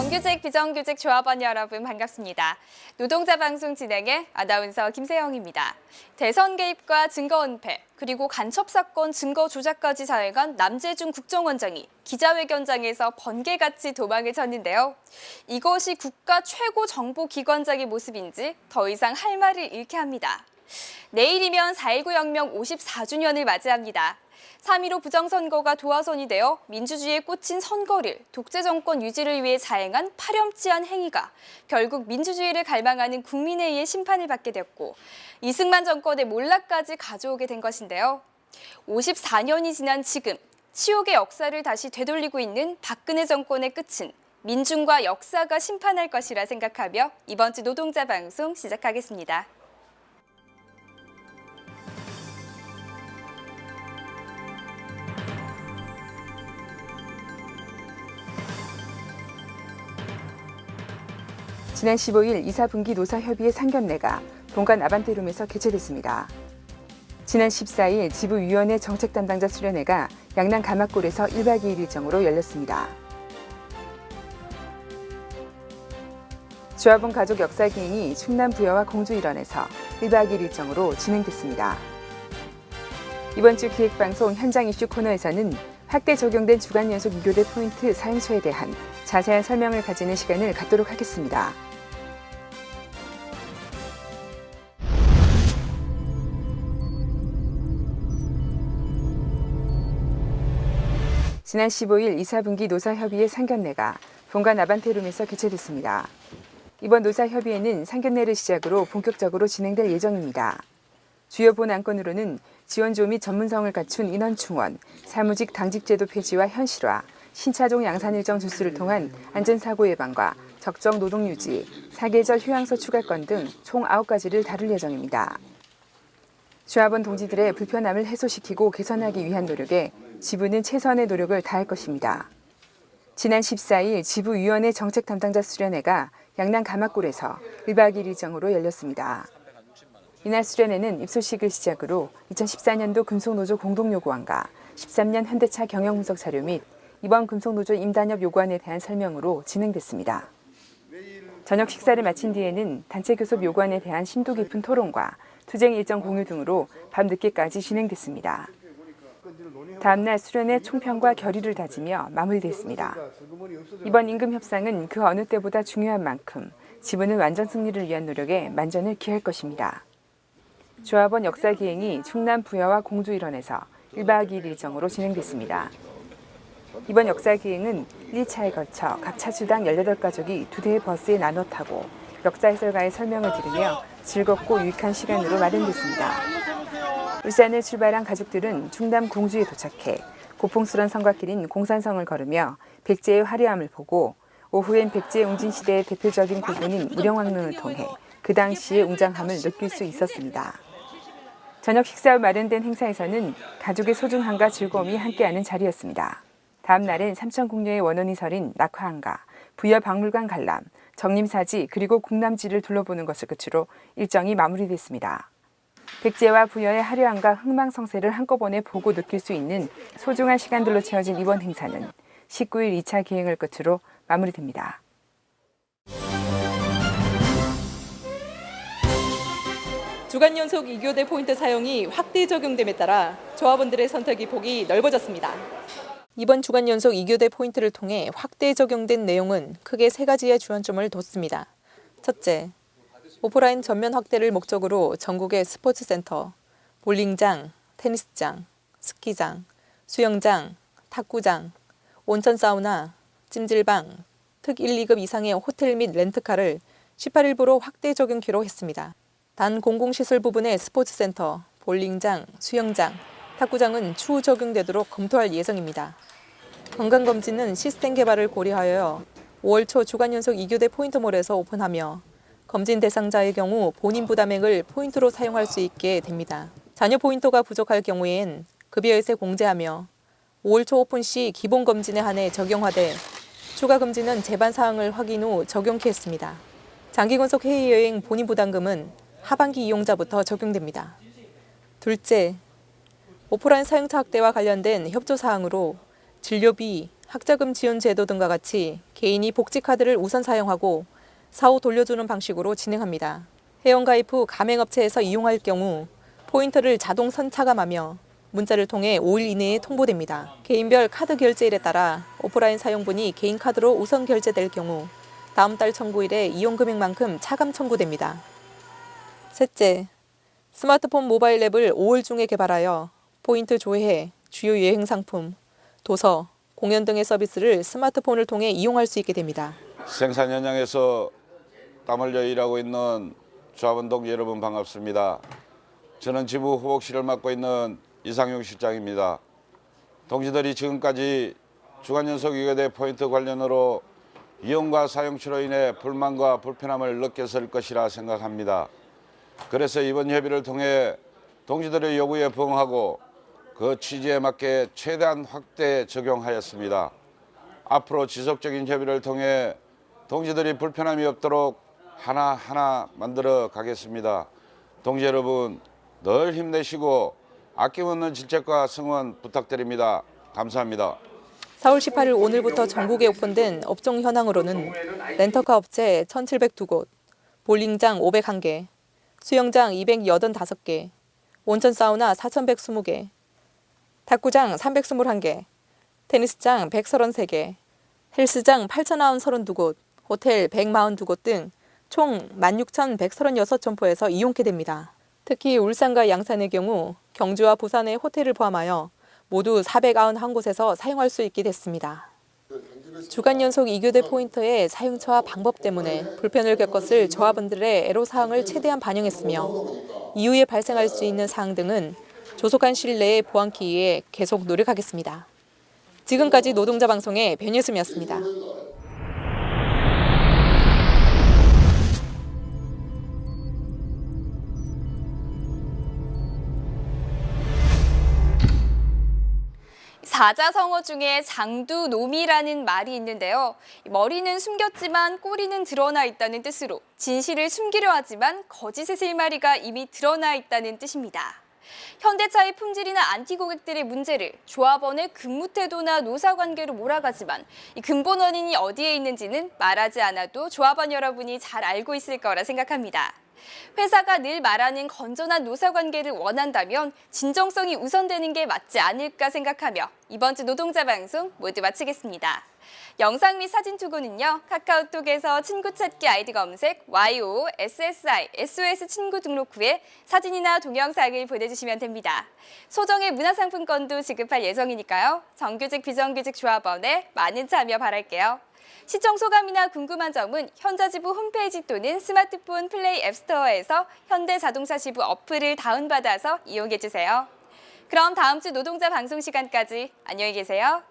정규직, 비정규직 조합원 여러분 반갑습니다. 노동자 방송 진행의 아나운서 김세영입니다. 대선 개입과 증거 은폐, 그리고 간첩 사건 증거 조작까지 자행한 남재준 국정원장이 기자회견장에서 번개같이 도망을 쳤는데요. 이것이 국가 최고 정보기관장의 모습인지 더 이상 할 말을 잃게 합니다. 내일이면 4.19 혁명 54주년을 맞이합니다. 3.15 부정선거가 도화선이 되어 민주주의에 꽂힌 선거를 독재 정권 유지를 위해 자행한 파렴치한 행위가 결국 민주주의를 갈망하는 국민의 심판을 받게 됐고 이승만 정권의 몰락까지 가져오게 된 것인데요. 54년이 지난 지금 치욕의 역사를 다시 되돌리고 있는 박근혜 정권의 끝은 민중과 역사가 심판할 것이라 생각하며 이번 주 노동자 방송 시작하겠습니다. 지난 15일 2, 4분기 노사협의회 상견례가 본관 아반떼룸에서 개최됐습니다. 지난 14일 지부위원회 정책 담당자 수련회가 양남 가막골에서 1박 2일 일정으로 열렸습니다. 조합원 가족 역사기행이 충남 부여와 공주 일원에서 1박 2일 일정으로 진행됐습니다. 이번 주 기획방송 현장 이슈 코너에서는 확대 적용된 주간 연속 2교대 포인트 사용처에 대한 자세한 설명을 가지는 시간을 갖도록 하겠습니다. 지난 15일 2, 4분기 노사협의회 상견례가 본관 아반떼룸에서 개최됐습니다. 이번 노사협의회는 상견례를 시작으로 본격적으로 진행될 예정입니다. 주요 본 안건으로는 지원조 및 전문성을 갖춘 인원 충원, 사무직 당직제도 폐지와 현실화, 신차종 양산 일정 주수를 통한 안전사고 예방과 적정 노동 유지, 사계절 휴양소 추가 건 등 총 9가지를 다룰 예정입니다. 조합원 동지들의 불편함을 해소시키고 개선하기 위한 노력에 지부는 최선의 노력을 다할 것입니다. 지난 14일 지부위원회 정책 담당자 수련회가 양남 가막골에서 1박 2일 일정으로 열렸습니다. 이날 수련회는 입소식을 시작으로 2014년도 금속노조 공동요구안과 13년 현대차 경영 분석 자료 및 이번 금속노조 임단협 요구안에 대한 설명으로 진행됐습니다. 저녁 식사를 마친 뒤에는 단체 교섭 요구안에 대한 심도 깊은 토론과 투쟁 일정 공유 등으로 밤늦게까지 진행됐습니다. 다음날 수련회 총평과 결의를 다지며 마무리됐습니다. 이번 임금 협상은 그 어느 때보다 중요한 만큼 지부는 완전 승리를 위한 노력에 만전을 기할 것입니다. 조합원 역사기행이 충남 부여와 공주 일원에서 1박 2일 일정으로 진행됐습니다. 이번 역사기행은 1차에 걸쳐 각 차주당 18가족이 2대의 버스에 나눠 타고 역사 해설가의 설명을 들으며 즐겁고 유익한 시간으로 마련됐습니다. 울산을 출발한 가족들은 충남 공주에 도착해 고풍스런 성곽길인 공산성을 걸으며 백제의 화려함을 보고 오후엔 백제 웅진시대의 대표적인 고분인 무령왕릉을 통해 그 당시의 웅장함을 느낄 수 있었습니다. 저녁 식사 후 마련된 행사에서는 가족의 소중함과 즐거움이 함께하는 자리였습니다. 다음 날엔 삼천궁녀의 원혼이 서린 낙화항가, 부여 박물관 관람, 정림사지 그리고 궁남지를 둘러보는 것을 끝으로 일정이 마무리됐습니다. 백제와 부여의 화려함과 흥망성쇠를 한꺼번에 보고 느낄 수 있는 소중한 시간들로 채워진 이번 행사는 19일 2차 기행을 끝으로 마무리됩니다. 주간 연속 2교대 포인트 사용이 확대 적용됨에 따라 조합원들의 선택의 폭이 넓어졌습니다. 이번 주간 연속 2교대 포인트를 통해 확대 적용된 내용은 크게 3가지의 주안점을 뒀습니다. 첫째, 오프라인 전면 확대를 목적으로 전국의 스포츠센터, 볼링장, 테니스장, 스키장, 수영장, 탁구장, 온천 사우나, 찜질방, 특 1, 2급 이상의 호텔 및 렌트카를 18일부로 확대 적용키로 했습니다. 단 공공시설 부분의 스포츠센터, 볼링장, 수영장, 탁구장은 추후 적용되도록 검토할 예정입니다. 건강검진은 시스템 개발을 고려하여 5월 초 주간 연속 2교대 포인트몰에서 오픈하며 검진 대상자의 경우 본인 부담액을 포인트로 사용할 수 있게 됩니다. 자녀 포인트가 부족할 경우엔 급여에서 공제하며 5월 초 오픈 시 기본 검진에 한해 적용하되 추가 검진은 제반 사항을 확인 후 적용케 했습니다. 장기 건속 해외여행 본인 부담금은 하반기 이용자부터 적용됩니다. 둘째, 오프라인 사용차 확대와 관련된 협조 사항으로 진료비, 학자금 지원 제도 등과 같이 개인이 복지카드를 우선 사용하고 사후 돌려주는 방식으로 진행합니다. 회원가입 후 가맹업체에서 이용할 경우 포인트를 자동 선차감하며 문자를 통해 5일 이내에 통보됩니다. 개인별 카드 결제일에 따라 오프라인 사용분이 개인 카드로 우선 결제될 경우 다음 달 청구일에 이용 금액만큼 차감 청구됩니다. 셋째, 스마트폰 모바일 앱을 5월 중에 개발하여 포인트 조회, 주요 여행 상품, 도서, 공연 등의 서비스를 스마트폰을 통해 이용할 수 있게 됩니다. 생산 현장에서 땀 흘려 일하고 있는 조합원 동지 여러분 반갑습니다. 저는 지부 후복실을 맡고 있는 이상용 실장입니다. 동지들이 지금까지 주간 연속 이거대 포인트 관련으로 이용과 사용치로 인해 불만과 불편함을 느꼈을 것이라 생각합니다. 그래서 이번 협의를 통해 동지들의 요구에 부응하고 그 취지에 맞게 최대한 확대 적용하였습니다. 앞으로 지속적인 협의를 통해 동지들이 불편함이 없도록 하나하나 만들어 가겠습니다. 동지 여러분 늘 힘내시고 아낌없는 질책과 성원 부탁드립니다. 감사합니다. 4월 18일 오늘부터 전국에 오픈된 업종 현황으로는 렌터카 업체 1,702곳, 볼링장 501개, 수영장 285개, 온천 사우나 4,120개, 탁구장 321개, 테니스장 133개, 헬스장 8,032곳, 호텔 142곳 등 총 16,136점포에서 이용케 됩니다. 특히 울산과 양산의 경우 경주와 부산의 호텔을 포함하여 모두 491곳에서 사용할 수 있게 됐습니다. 주간 연속 2교대 포인트의 사용처와 방법 때문에 불편을 겪었을 조합원들의 애로사항을 최대한 반영했으며 이후에 발생할 수 있는 사항 등은 조속한 시일 내에 보완하기 위해 계속 노력하겠습니다. 지금까지 노동자 방송의 변예수이었습니다. 사자성어 중에 장두노미라는 말이 있는데요. 머리는 숨겼지만 꼬리는 드러나 있다는 뜻으로 진실을 숨기려 하지만 거짓의 실마리가 이미 드러나 있다는 뜻입니다. 현대차의 품질이나 안티 고객들의 문제를 조합원의 근무 태도나 노사 관계로 몰아가지만 이 근본 원인이 어디에 있는지는 말하지 않아도 조합원 여러분이 잘 알고 있을 거라 생각합니다. 회사가 늘 말하는 건전한 노사 관계를 원한다면 진정성이 우선되는 게 맞지 않을까 생각하며 이번 주 노동자 방송 모두 마치겠습니다. 영상 및 사진 투고는요. 카카오톡에서 친구 찾기 아이디 검색 YOSSI SOS 친구 등록 후에 사진이나 동영상을 보내주시면 됩니다. 소정의 문화상품권도 지급할 예정이니까요. 정규직 비정규직 조합원에 많은 참여 바랄게요. 시청 소감이나 궁금한 점은 현자지부 홈페이지 또는 스마트폰 플레이 앱스토어에서 현대자동차 지부 어플을 다운받아서 이용해주세요. 그럼 다음 주 노동자 방송 시간까지 안녕히 계세요.